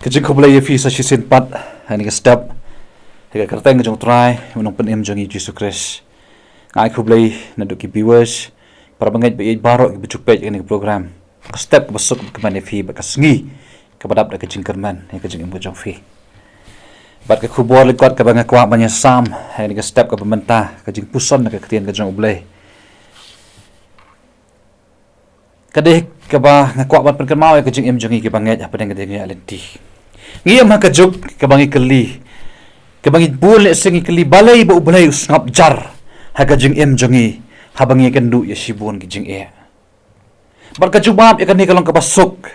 Kajing kublai ya fi sa sisin pat hani ka step hega kerteng jong try unong penem jong Jesus Christ ngai kublai na do ki viewers para bangai be baro ki bujuk page ni program ka step besuk ke mana fi ba kasngi ka badap da kajing kerman he kajing imbo jong fi bat ka khubor le kot ka banga kwa banya sam hani ka step ka pementa kajing puson na ka ketien ka jong ublai kadeh ka ba ngakwa bat pen mau ka jing em jong ki bangai apa deng kadeng ya lenti ngi am ka juk ka bangi kali ka bangi bul le singi kali balai ba ublai usngap jar ha ka jing em jongi ha bangi kan du ya sibun ki jing e bar ka jubab ya kan ni kalong ka basuk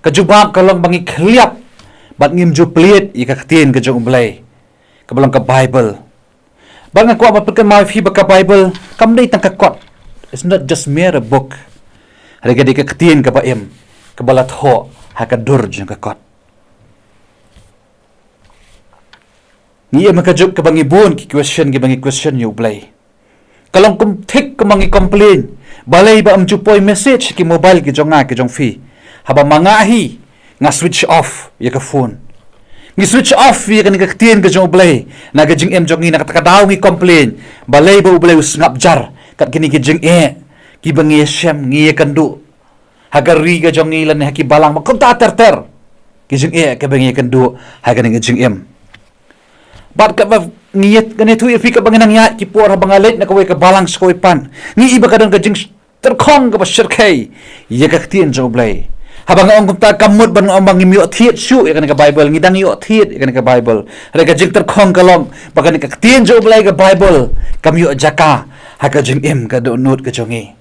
ka jubab kalong bangi khliap bat ngim ju pliet ya ka ktien ka jong ublai ka balong ka bible bar ngakwa bat pen mau fi ba ka bible kam dei tang ka kot it's not just mere a book harga di ka ktien ka ba em ka balat ho ha ka dur jong ka kot ni maka juk ke bangi bun ki question you play kalong kum thik ke bangi complain balai ba am jupoi message ki mobile ki jonga ki jong fi haba mangahi nga switch off ya ka phone ni switch off ya kan ka tien ke jong play na ga jing em jongi na ka daw ngi complain balai ba ublay usngap jar kat kini ki jing ki bangi shem ngi kan du hagar ri ga jongi lan ha ki balang ma kom ta ter ki jing ke bangi kan du ha ga ngi jing em bat ka ba ngiyet gane tu ifi ka banginang ya ki por ha bangalet na kawai ka balang skoi pan ni iba ka dang ka jing terkhong ka ba shirkai ye ka tien jo blai ha bang ong ta kamut ban ong bang mi thiet shu ye ka bible ngi dang yo thiet ye ka bible re ka jing terkhong ka long ba ka tien jo blai ka bible kam yo jaka ha ka jing em ka do not ka jongi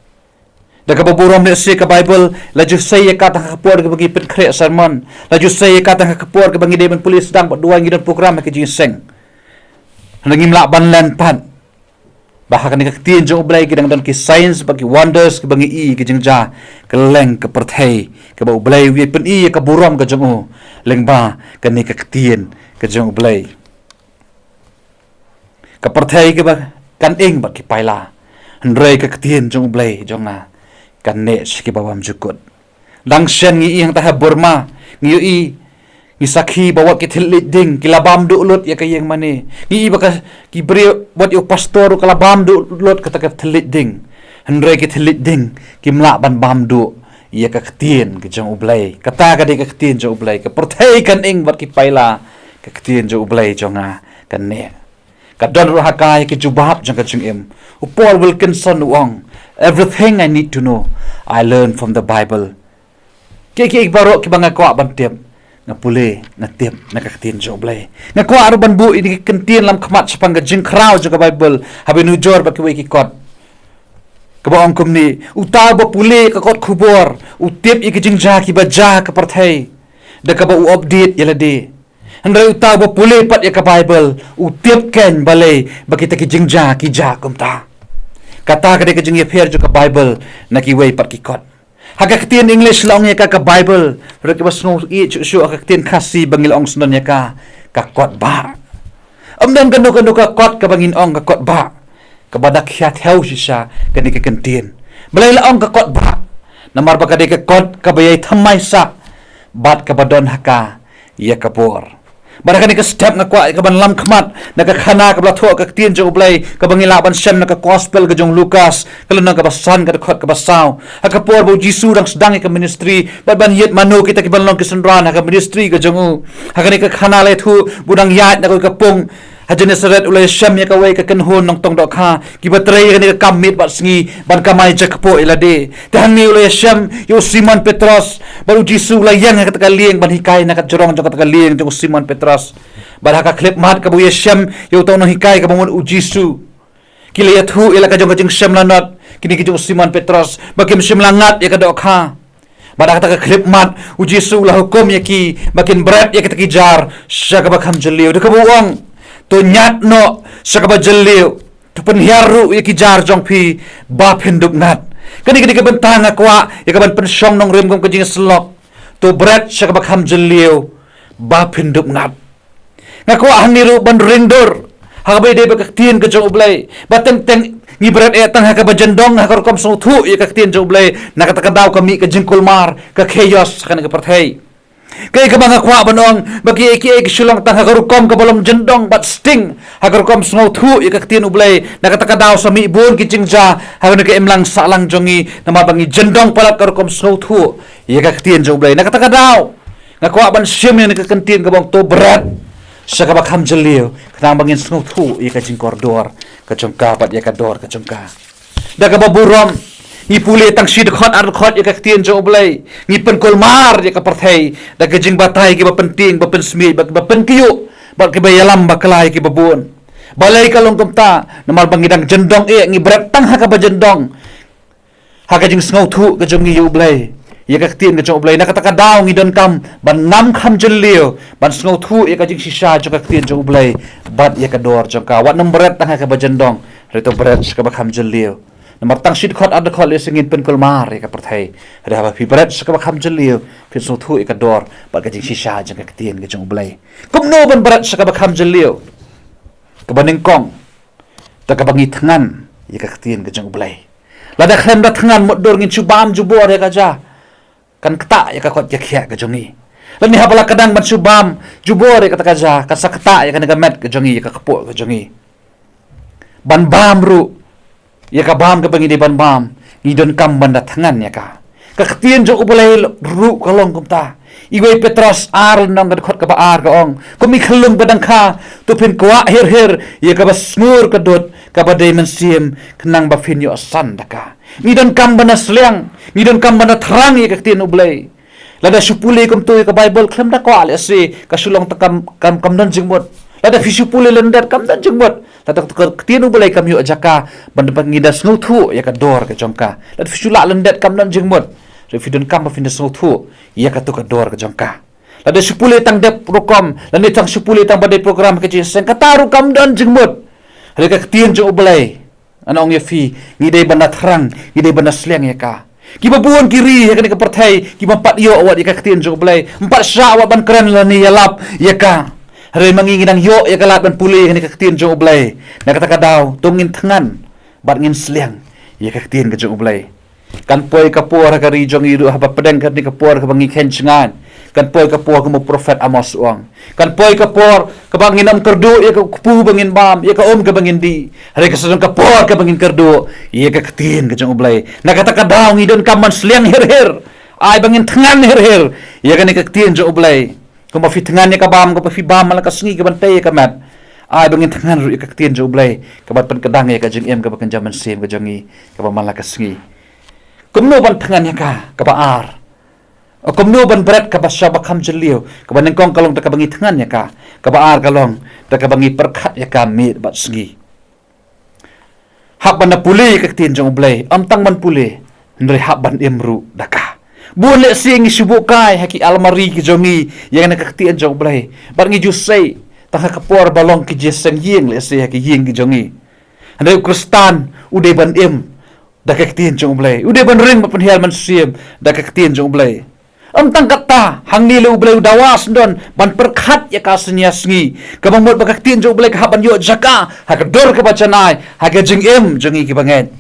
da ka baburom le se ka bible la ju say ka ta ka por ka bagi pen khre sermon la ju say ka ta ka por ka bagi deban polis dang ba dua ngi program ka jing seng nangim la ban lan pan bahakan ka tien jong blai ki dang don ki science bagi wonders ki bangi i ki jingja ka leng ka perthai ka ba blai wi pen i ka buram ka jong o leng ba ka ni ka tien ka jong blai ka perthai ka ba kan ing ba ki paila handrei ka tien jong blai jong na kan ne ki ba wam jukut dang shen ngi ing ta ha burma ngi i ni sakhi bawa ki thilit ding ki labam du lut ya kayeng mani ni iba ka ki bri wat yo pastor ka labam du lut ka ta thilit ding handre ki thilit ding ki mla ban bam du ya ka ktien ki jong ublai kata ka de ka ktien jong ublai ka perthai kan ing wat ki paila ka ktien jong ublai jonga kan ne ka don ro hakai ki jubab jong ka jong em Paul Wilkinson wong everything I need to know I learn from the Bible ki baro ki banga ko ban tiap nga pule nga tip na kaktin jo blay nga ko aruban bu ini kentien lam khmat sapang jing kraw jo ka bible habe nu jor ba ki we ki kot ka ba ong kumni uta ba pule ka kot khubor u tip i ki jing ja ki ba ja ka parthai da ka ba u update yala de handai uta ba pule pat ya ka bible u tip ken balai ba ki ta ki jing ja ki ja kumta kata ka de ki jing ye pher jo ka bible na ki we pat ki kot haka ktien english long ya ka bible rek bas no i chu ka ktien khasi bangil ong sunan ya ka kot ba amdan kan no ka kot ka bangin ong ka kot ba ka badak khyat heu sisa kan ka ktien balai la ong ka kot ba namar ba ka de ka kot ka bayai thamai sa bat ka badon haka ya ka bor barakan ka step nga kwa ka ban lam khmat na ka khana ka blatho ka ktien jo blai ka bangila ban shem na ka gospel ka jong lucas ka luna ka basan ka khot ka basaw ha ka por bo jisu rang sedang ka ministry ban yet manu kita ki ban long ki sanran ha ka ministry ka jong ha ka ni ka khana le thu budang yat na ka pung hajane saret ulai shem ya ka wai ka kan hon nong tong do kha ki batrei ka ni ka kamit bat sngi ban ka mai jak po ilade tan ni ulai shem yo Simon Petros baru jisu la yang ka ta lieng ban hikai na ka jorong jo ka ta lieng jo Simon Petros bar ka clip mat ka bu shem yo to no hikai ka bangun u jisu kile ya thu ila ka jong ka jing shem la not kini ki jo Simon Petros bakim shem la ngat ya ka do kha bar ka clip mat u jisu la hukum ya ki bakin bread ya ka ta ki jar sha ka bakham jeliu de ka buang to nyat no sakaba jeliu to penhiaru ya ki jar jong phi ba phinduk nat kani ka bentang akwa ya ka ban pensong nong rem gom ka jing slok to bread sakaba kham jeliu ba phinduk nat ngakwa haniru ban ringdur ha ba de ba ka tien ka jong blai ba teng ni bread e tang ha ka ba jendong ha ka kom so thu ya ka tien jong blai na ka ta daw ka mi ka jing kulmar ka khayos ka ka parthai Kay ka mga kwa banong bagi iki sulong tang hagarukom ka balong jendong bat sting hagarukom sngaw thu ikaktin ublay nakatakadaw sa miibon kichingja hagan ka imlang salang jongi namabangi jendong pala karukom sngaw thu ikaktin jo ublay nakatakadaw ngakwa ban sim ni nakakantin ka bang to berat sa kabak hamjeliw kanang bangin sngaw thu ikajing koridor kachongka pat yakador kachongka daga baburom ipuli tang sidkhot arkhot yakaktin jo ublay ngipen kolmar yakaparthai daga jing batay ki bapenting bapensmi bapenkiyu bak ki bayalam baklay ki babun balay kalong kumta namal bangidang jendong ngibrat tang haka bajendong haka jing sngaw thu ka jong ngi ublay yakaktin ka jong ublay nakatakadaw ngidon kam ban ngam kham jelliw ban sngaw thu yakajing sisa jo kaktin jo ublay bat yakador jongka wat nombret tang haka bajendong rito bret ka bakham jelliw Nomor tang sit khot ad khot le singin pen kolmar ka perthai ada ba fibret ska ba kham jeliu pin so thu ikador ba ka jing sisa jang ka tien ka jong blai kum no ban barat ska ba kham jeliu ka baning kong ta ka bangi thangan ya ka tien ka jong blai la da khem da thangan mod dor ngin chubam jubor ya ka ja kan kta ya ka khot ya khya ka jong ni la ni habala kadang ban chubam jubor ya ka ja ka sakta ya ka met ka jong ni ka kapo ka jong ni ban bam ru ya ka bam ka bangi di ban bam idon kam banda thangan ya ka katien jo ubalay ru kalong kumta iwe petros ar nang ka khot ka ba ar ka ong kumi khalung badang kha to pin kwa her ya ka bas ngur ka dot ka ba diamond sim knang ba fin yo san daka idon kam banda sliang idon kam banda thrang ya ka tien ubalay lada supuli kum to ka bible khlam da kwa le se ka sulong ta kam dan jingmot lada fisupuli lendat kam dan jingmot tatak tien ubalay kam yo jaka ban pangida sngu thu ya ka dor ka jongka lada fisula lendat kam dan jingmot re fidon kam ba fin sngu thu ya ka to ka dor ka jongka lada supuli tang dep program lani tang supuli tang badai program ka jing sen kataru kam dan jingmot re ka tien jo ubalay anong ya fi ngidai banda thrang ngidai banda sleng ya ka kiba buon kiri ya ka perthai kiba pat yo awat ya ka tien jo ubalay empat sya awat ban keren lani ya lap ya ka Hari manginginang yo ya kalat ban puli ni kaktin jong ublay nakatakadaw tungin thangan bat ngin sliang ya kaktin ka jong ublay kan poy kapor ka ri jong iru haba pedang ka ni kapor ka bangi khencingan kan poy kapor ka mo prophet Amos uang kan poy kapor ka bangin am kerdu ya ka kupu bangin bam ya ka ka bangin di hari ka sadong kapor ka bangin kerdu ya kaktin ka jong ublay nakatakadaw ngidon kaman sliang her ay bangin thangan her ya ka ni kaktin jong ublay kung mafitngan niya kabam kung mafibam malakas ngi kabantay ka mat ay bangin tangan ru ikaktin jo blay kabat pan kadang ya ka jing em kabakan jaman sim ka jongi kabam malakas ngi kumno ban tangan niya ka kabaar o kumno ban bret kabasya bakham jeliw kaban kong kalong ta kabangi tangan niya ka kabaar kalong ta kabangi perkhat ya ka mit bat sngi hak ban na puli ikaktin jo blay amtang man puli ndre hak ban imru daka Boleh sing subukai haki almari ki jongi yang nak kaktian jong blai bar ngi jusai tang kapor balong ki jeseng ying le se haki ying ki jongi ande kristan ude ban em da kaktian jong blai ude ban ring mapen hial man sim da kaktian jong blai am tang kata hang ni le blai dawas don ban perkhat ya ka senyas ngi kabang mot ba kaktian jong blai ka ban yo jaka hak dor ka bacanai hak jing em jongi ki banget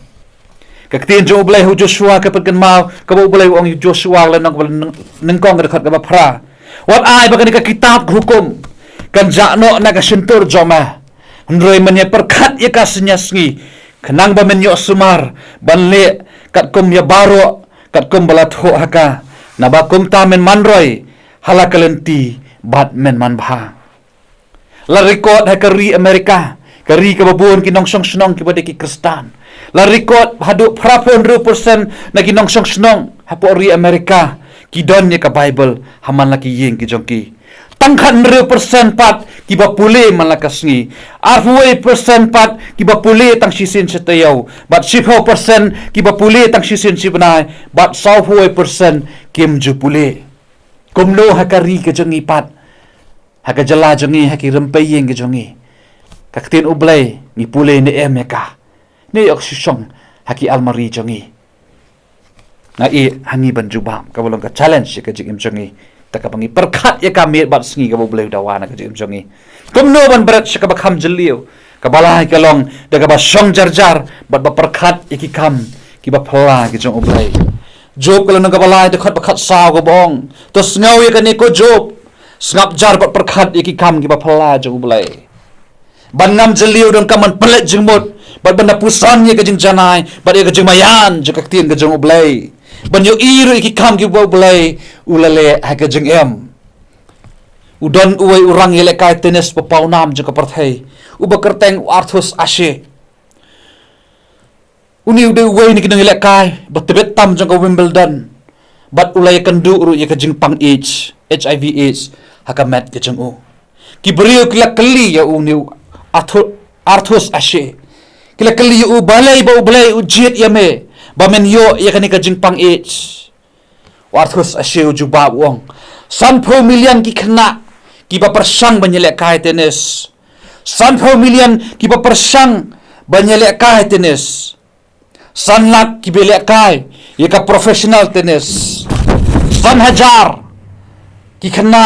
kaktin jo blai hu Joshua ka pagkan mau ka bo blai ong Joshua la nang kong ka ba phra wat ai ba ka kitab hukum kan jano na ka sintur joma ndroi man ya perkhat ya ka senyasngi kanang ba men yo sumar banle kat kum ya baro kat kum balat ho haka na ba kum ta men manroi halakalenti bat men man bha la record ha kari Amerika kari ka babon kinong song snong ki ki kristan la record hadu prapon 100% na kinong song snong hapo ri Amerika kidon ni ka Bible haman laki ying ki jongki tangkhan 100% pat ki ba puli malakas ngi arway percent pat ki ba puli tang sisin sa tayaw but 10% ki ba puli tang sisin si banay but 10% kim ju puli kumno hakari ka jongi pat hakajala jongi haki rempay ying ki jongi kaktin ublay ni puli ni emeka ni oksisong haki almari jongi na i hangi ban jubam kabolong ka challenge ka jing im jongi takabangi perkhat ya kami bat sngi ka ublay dawana ka jing im jongi kumno ban berat sa kabakham jeliw kabalay kalong daga ba song jarjar bat ba perkhat ikikam ki ba phla ki jong ublay job kalong kabalay dakhat perkhat saw ko bong to sngaw ya kan ko job ngap jar bat perkhat iki kam ki ba phala jong blai ban ngam jeliu dong kaman pelet jengmut bat benda pusan ye ka jeng janai bat ye ka jeng mayan je ka tien ka jong blai ban yo iru iki kam ki ba blai ulale ha ka jeng em udon uai urang ye le kai tenis papau nam je ka parthai uba kerteng arthus ashe uni ude uai ni kinang le kai bat tebet tam jong ka Wimbledon bat ulai kan du ru ye ka jeng pang HIV AIDS hakamet ke jeng u ki beriu kila keli ya uni arthus ashe kila keli u balai ba balai u jet ya me ba men yo ya kan ka jeng pang AIDS arthus ashe u juba wong san pro million ki khna ki ba persang banyele kai tenis san pro million ki ba persang banyele kai tenis san lak ki bele kai ye ka professional tenis san hajar ki khna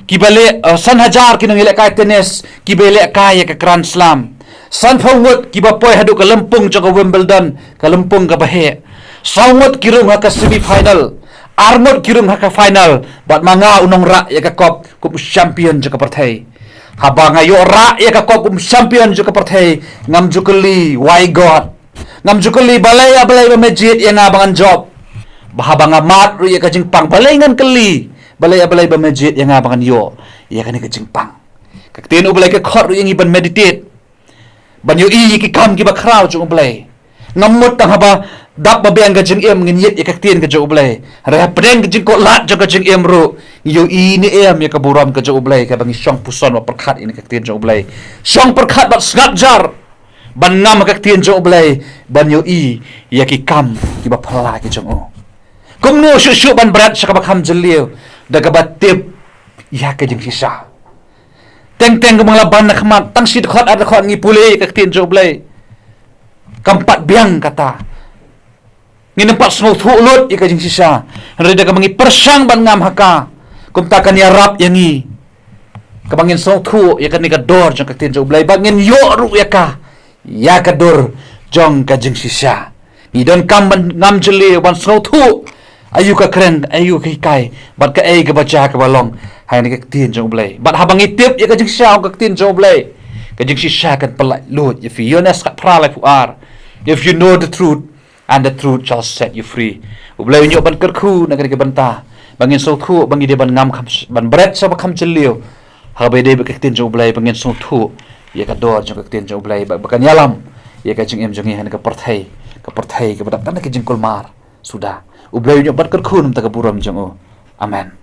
ki bale san hajar ki nangile kai tenis ki bele kai ye ka grand slam san phawut ki ba poi hadu ka Lampung jo ka Wimbledon ka Lampung ka bahe sawut ki rung ha ka semi final armut ki rung ha ka final bat manga unong ra ye ka cup champion jo ka parthai habanga yo ra ye ka cup champion jo ka parthai ngam jukuli why god ngam jukuli balai ba majid ye nga bangan job bahabanga mat ru ye ka jingpang balai ngan keli balai ba majid ye nga bangan yo ye ka ni ka jingpang ka tin u balai ka khot ru ye ban meditate ban yo i ki kam ki ba khrau chu balai ngamut tang haba dak ba beng ka jing em ngin yet ye ka tin ka jo balai ra preng ka jing ko lat jo ka jing em ru yo i ni em ye ka buram ka jo balai ka bangi shong puson wa perkhat ini ka tin jo balai shong perkhat bat sngat jar ban ngam ka tin jo balai ban yo i ye ki kam ki ba phala ki jong o kum no shu ban brat sa ka ba kham jeliu daga ba tip ya ka jing sisa teng ko mangla ban na khmat tang sit khot at khot ngi pule ka tin jo balai kampat biang kata ngi nampak smooth hulut ika jing sisa reda ka mangi persang ban ngam haka kum ta kan ya rap yangi ka bangin smooth hu ya kan ni ka dor jong ka tin jo balai bangin yo ru ya ka dor jong ka jing sisa ni don kam ban ngam jeli ban smooth hu ayu ka kren ayu ka kai bat ka ai ka bacha ka balong hai ni ka tin jo balai bat habangi tip ya ka jing sisa ka tin jo balai ka jing sisa kan pelai lut if you honest ka pra lai fu ar if you know the truth and the truth shall set you free ublay nyo ban kerku na ka banta bangin so thu bangi de ban ngam kham ban bret sa ba kham chliu ha be de ba tin jo ublay bangin so thu ye ka dor jo ka tin jo ublay ba kan yalam ye ka jing em jongi han ka parthai ka badak tan ka jing kolmar sudah ublay nyo ban kerku num ta ka buram jong o amen